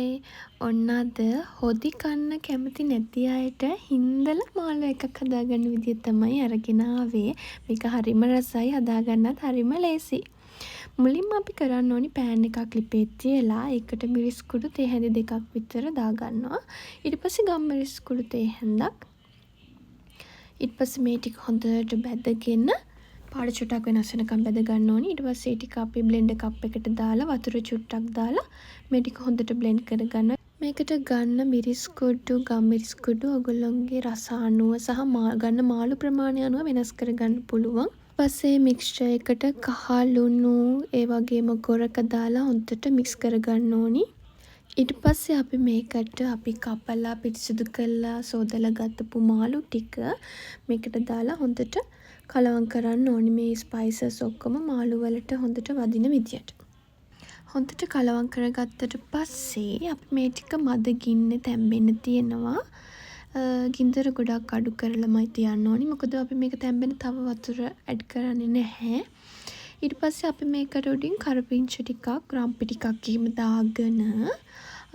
Hi ඔන්න අද හොදි කන්න කැමති නැති අයට හින්දලා මාළු එකක් හදාගන්න විදිය තමයි අරගෙන ආවේ. මේක හරිම රසයි, හදාගන්නත් හරිම ලේසි. මුලින්ම අපි කරන්න ඕනි පෑන් එකක් ලිපේ තියලා ඒකට මිරිස් කුඩු තේ හැඳි දෙකක් විතර දාගන්නවා. ඊට පස්සේ ගම්මිරිස් කුඩු තේ හැන්දක්. ඊට පස්සේ මේ ටික හොඳට බැදගෙන පාට චුට්ටක් වෙනස් වෙනකම් බැද ගන්න ඕනි. ඊට පස්සේ ඒ ටික අපි බ්ලෙන්ඩර් කප් එකට දාලා වතුර චුට්ටක් දාලා මේ ටික හොඳට බ්ලෙන්ඩ් කරගන්න. මේකට ගන්න මිරිස් කුඩු, ගම්මිරිස් කුඩු ඔයගොල්ලන්ගේ රස අනුව සහ ගන්න මාළු ප්‍රමාණය අනුව වෙනස් කරගන්න පුළුවන්. ඊපස්සේ මික්ස්චර් එකට කහ ලුණු ඒ වගේම ගොරක දාලා හොඳට මික්ස් කරගන්න ඕනි. ඊට පස්සේ අපි මේකට අපි කපලා පිරිසිදු කරලා සෝදලා ගත්තපු මාළු ටික මේකට දාලා හොඳට කලවම් කරන්න ඕනි. මේ ස්පයිසස් ඔක්කොම මාළු වලට හොඳට වදින විදියට. හොඳට කලවම් කරගත්තට පස්සේ අපි මේ ටික මද ගින්නේ තැම්බෙන්න තියෙනවා. ගින්දර ගොඩක් අඩු කරලාමයි තියන්න ඕනි. මොකද අපි මේක තැම්බෙන්න තව වතුර ඇඩ් කරන්නේ නැහැ. ඊට පස්සේ අපි මේකට උඩින් කරපිංච ටිකක්, රම්පි ටිකක් එහෙම දාගෙන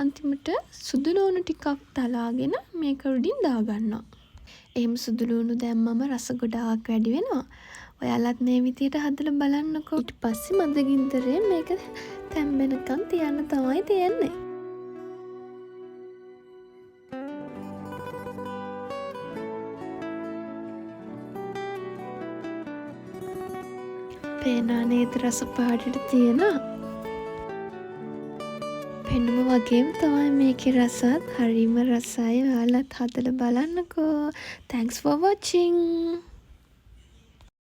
අන්තිමට සුදු ලුණු ටිකක් තලාගෙන මේක උඩින් දාගන්නවා. එහෙම සුදු ලුණු දැම්මම රස ගොඩාක් වැඩි වෙනවා. ඔයාලත් මේ විදියට හදලා බලන්නකෝ. ඊට පස්සේ මද ගින්දරේ මේක තැම්බෙනකන් තියන්න තමයි තියෙන්නේ. පේනා නේද රස පාටට තියෙනවා. පෙනුම වගේම තමයි මේකේ රසත් හරිම රසයි. ඔයාලත් හදලා බලන්නකෝ. Thanks for watching.